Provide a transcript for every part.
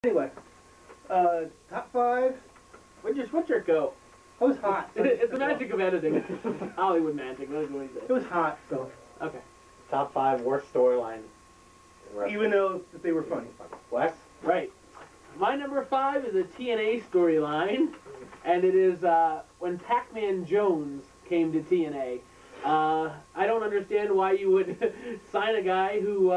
Anyway, top 5. Where'd your sweatshirt go? It was hot. It's the magic of editing. Hollywood magic. What do you say? It was hot, so. Okay. Top 5 worst storyline. Even though they were funny. Wes? Right. My number 5 is a TNA storyline, and it is when Pac-Man Jones came to TNA. I don't understand why you would sign a guy who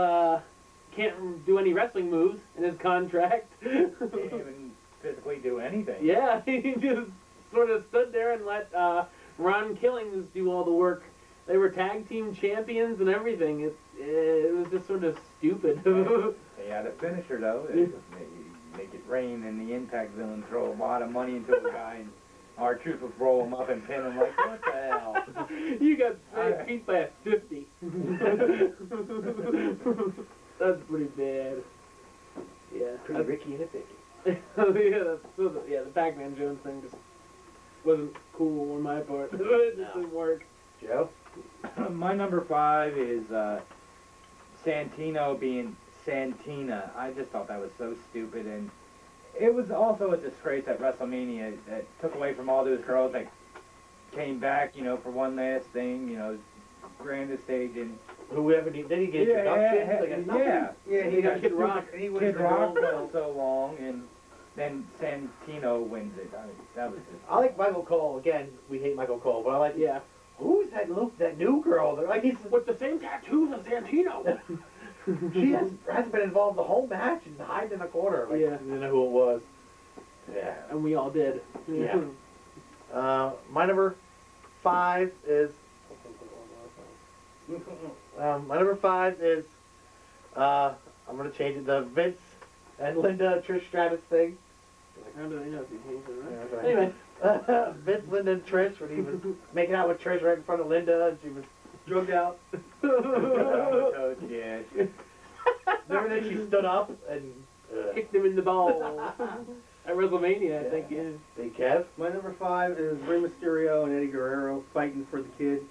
can't do any wrestling moves in his contract. Can't even physically do anything. Yeah, he just sort of stood there and let Ron Killings do all the work. They were tag team champions and everything. It was just sort of stupid. They had a finisher though. They make it rain, and the Impact villain throw a lot of money into a guy, and R-Truth would roll him up and pin him like, what the hell? You got beat by a 50. That's pretty bad. Yeah. Pretty Ricky and a 50. Yeah, the Pac-Man Jones thing just wasn't cool on my part. It just didn't work. Joe? My number 5 is Santino being Santina. I just thought that was so stupid, and it was also a disgrace at WrestleMania that took away from all those girls that came back, you know, for one last thing, you know, grandest stage. And whoever did he get introductions? Yeah, he got Kid Rock. Kid Rock for so long, and then Santino wins it. I mean, that was just... I like Michael Cole. Again, we hate Michael Cole, but I like... Yeah. Who's that new girl? They're like, he's with the same tattoos as Santino. She hasn't been involved the whole match and hiding in a corner. Like, Yeah. You didn't know who it was. Yeah. And we all did. Yeah. My number 5 is... my number 5 is... I'm going to change it. The Vince and Linda Trish Stratus thing. How do they know if you changed it, right? Yeah, Anyway. Vince, Linda, and Trish, when he was making out with Trish right in front of Linda, and she was drugged out. Yeah. Remember that she stood up and Kicked him in the balls. At WrestleMania, I think, yeah. Big Kev? My number 5 is Rey Mysterio and Eddie Guerrero fighting for the kid.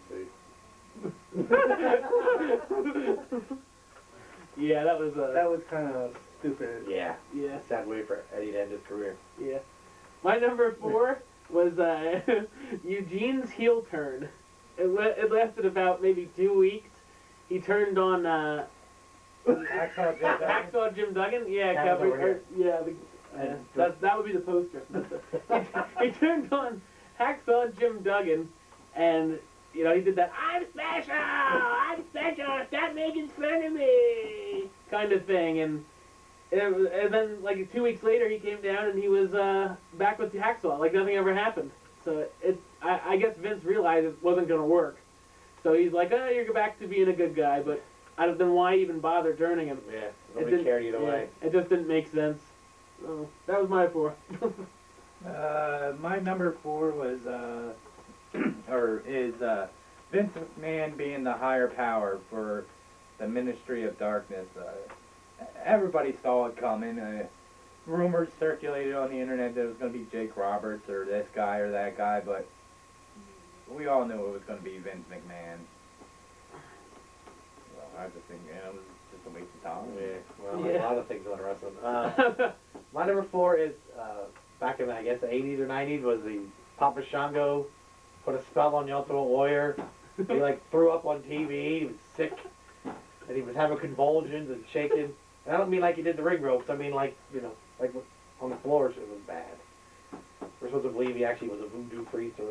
Yeah, that was That was kind of stupid. Yeah. yeah. Sad way for Eddie to end his career. Yeah. My number 4 was Eugene's heel turn. It lasted about maybe 2 weeks. He turned on Hacksaw Jim Duggan. Yeah, that would be the poster. he turned on Hacksaw Jim Duggan, and you know he did that I'm special, stop making fun of me kind of thing, and then like 2 weeks later he came down and he was back with the Hacksaw like nothing ever happened. So I guess Vince realized it wasn't gonna work, so he's like, oh, you're back to being a good guy, but then why even bother turning him? Yeah, nobody cared either way. It just didn't make sense. So that was my 4. My number 4 was is Vince McMahon being the higher power for the Ministry of Darkness. Everybody saw it coming. Rumors circulated on the internet that it was going to be Jake Roberts or this guy or that guy, but we all knew it was going to be Vince McMahon. Well, I just think, it was just a waste of time. Yeah, well, a lot of things on wrestling. My number 4 is, back in, I guess, the 80s or 90s, was the Papa Shango put a spell on the Ultimate Warrior. He, like, threw up on TV. He was sick. And he was having convulsions and shaking. And I don't mean like he did the ring ropes. I mean, like, you know, like on the floor, so it was bad. We're supposed to believe he actually was a voodoo priest or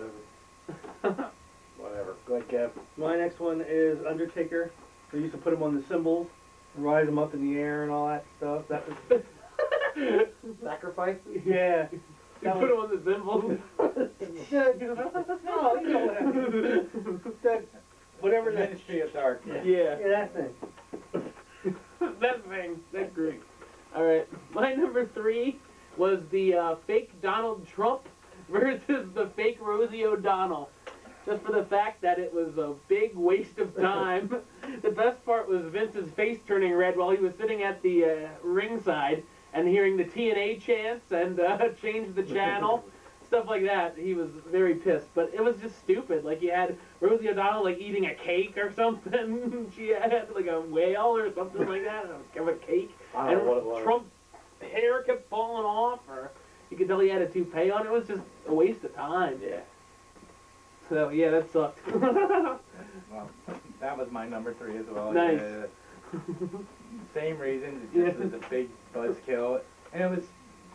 whatever. Whatever. Go ahead, Kev. My next one is Undertaker. They used to put him on the cymbals, rise him up in the air and all that stuff. That was Sacrifice? yeah. You put him on the cymbals. No, you know what I mean. Whatever that. Ministry of Darkness. Yeah. Yeah, that thing. That thing. That's great. Alright. My number 3 was the fake Donald Trump versus the fake Rosie O'Donnell. Just for the fact that it was a big waste of time. The best part was Vince's face turning red while he was sitting at the ringside and hearing the TNA chants and change the channel. Stuff like that. He was very pissed. But it was just stupid. Like, you had Rosie O'Donnell, like, eating a cake or something. She had, like, a whale or something like that. A cake. I don't know what it was. Trump hair kept falling off, or you could tell he had a toupee on. It was just a waste of time. Yeah. So yeah, that sucked. Well, that was my number 3 as well. Nice. Same reasons. It just was a big buzzkill, and it was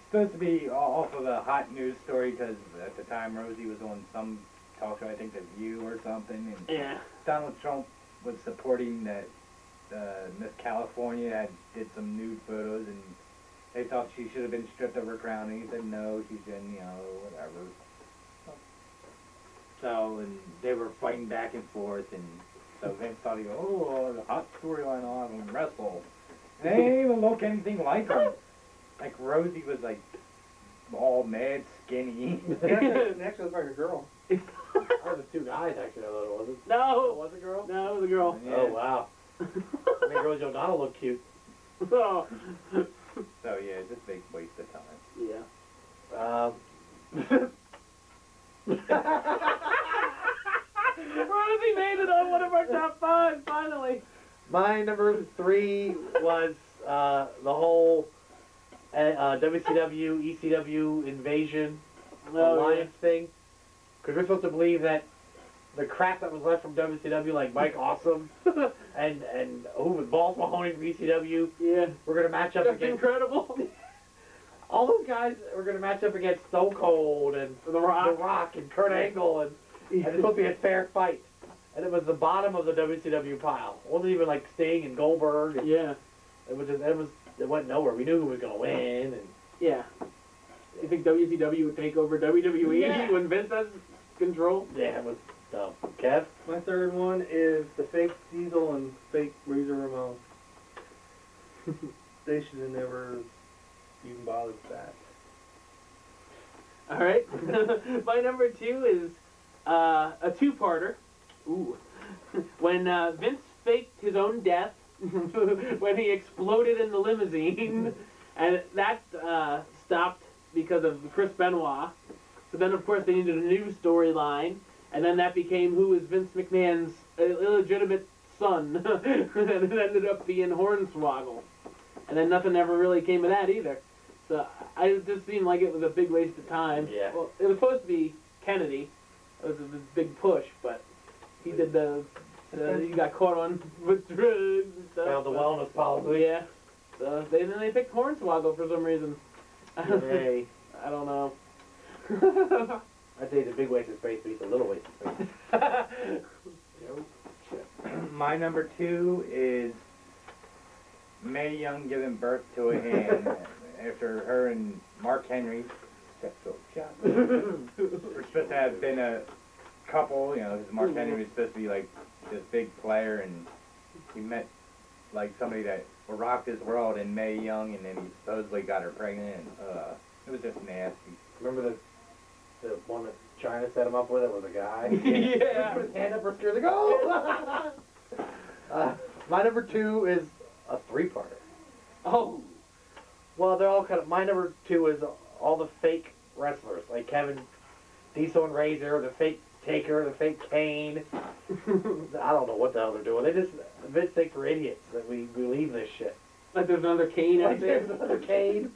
supposed to be off of a hot news story because at the time Rosie was on some talk show, I think The View or something, and Yeah. Donald Trump was supporting that Miss California did some nude photos, and they thought she should have been stripped of her crown, and he said no, she shouldn't, whatever. So, and they were fighting back and forth, and so Vince thought he'd go, oh, the hot storyline on and wrestle. And they didn't even look anything like her. Like, Rosie was, like, all mad skinny. Actually, looks like a girl. Or the 2 guys, actually, I thought it wasn't. No, It was a girl? no, it was a girl. Yeah. Oh, wow. I mean, Rosie O'Donnell looked cute. Oh. So, yeah, it's just a big waste of time. Yeah. Rosie made it on one of our top 5, finally. My number 3 was the whole WCW, ECW invasion alliance thing. Because we're supposed to believe that the crap that was left from WCW, like Mike Awesome and who was Balls Mahoney from ECW, Yeah. we're going to match up That's against. incredible. All those guys were going to match up against Stone Cold and The Rock. The Rock and Kurt Angle, and it's supposed to be a fair fight. And it was the bottom of the WCW pile. It wasn't even like Sting and Goldberg. And Yeah. it went nowhere. We knew who was going to win. And Yeah. You think WCW would take over WWE Yeah. when Vince has control? yeah, it was dumb. Kev? My third one is the fake Diesel and fake Razor Ramon. They should have never even bothered with that. All right. My number 2 is a 2-parter. Ooh. When Vince faked his own death when he exploded in the limousine, and that stopped because of Chris Benoit. So then, of course, they needed a new storyline, and then that became who is Vince McMahon's illegitimate son, and it ended up being Hornswoggle. And then nothing ever really came of that either. So it just seemed like it was a big waste of time. Yeah. Well, it was supposed to be Kennedy. It was a big push, but he did he got caught on with drugs and stuff. Found the but- wellness policy. Yeah. So they picked Hornswoggle for some reason. Yay. I don't know. I'd say it's a big waste of space, but it's a little waste of space. My number 2 is Mae Young giving birth to a hen after her and Mark Henry were supposed to have been a couple, because Mark Henry was supposed to be like this big player, and he met like somebody that rocked his world in Mae Young, and then he supposedly got her pregnant. And, it was just nasty. Remember the one that China set him up with? It was a guy. Yeah. Put his hand up for scared to go. My number 2 is a 3-parter. Oh. Well, they're all kind of. My number 2 is all the fake wrestlers, like Kevin Diesel and Razor, the fake Taker, the fake Kane. I don't know what the hell they're doing. They just Vince thinks we're idiots that we believe this shit. Like there's another Kane out Like there. there's another Kane.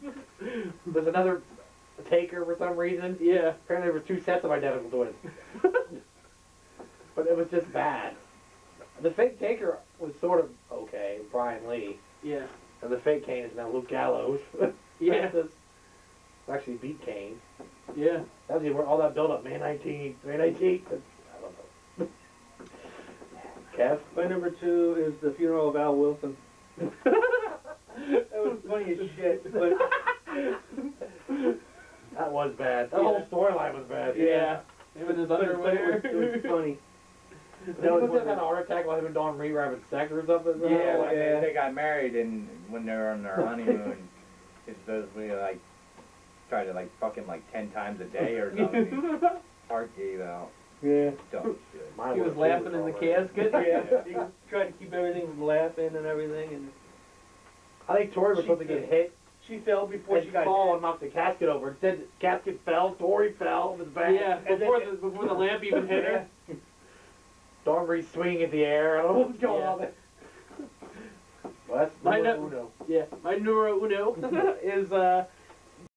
There's another Taker for some reason. Yeah. Apparently there were 2 sets of identical twins. But it was just bad. The fake Taker was sort of okay, Brian Lee. Yeah. And the fake Kane is now Luke Gallows. Yeah. Francis actually beat Kane. Yeah. That was all that build up, May 19th, May 19th. I don't know. Kev? My number 2 is the funeral of Al Wilson. That was funny as shit, but That was bad. That whole storyline was bad. Yeah. Him in his but underwear. it was funny. That was had a heart attack while him and Dawn Reed were having sex or something. Yeah, like yeah. they got married, and when they were on their honeymoon, it's supposedly like tried to like fuck him like 10 times a day or something. Heart gave out. Yeah. Dumb shit. Mine He was too, laughing in the already. casket. Yeah. He tried to keep everything from laughing and everything, and I think Tori was supposed to get hit she fell before she and got fall hit. and knock the casket over. Instead, the casket fell, Tori fell, it was bad. Yeah. And then- Before the lamp even hit her. Dawn Reed swinging in the air. I don't know what's going Yeah. on there. Well, that's My numero no- uno. Yeah, my numero uno is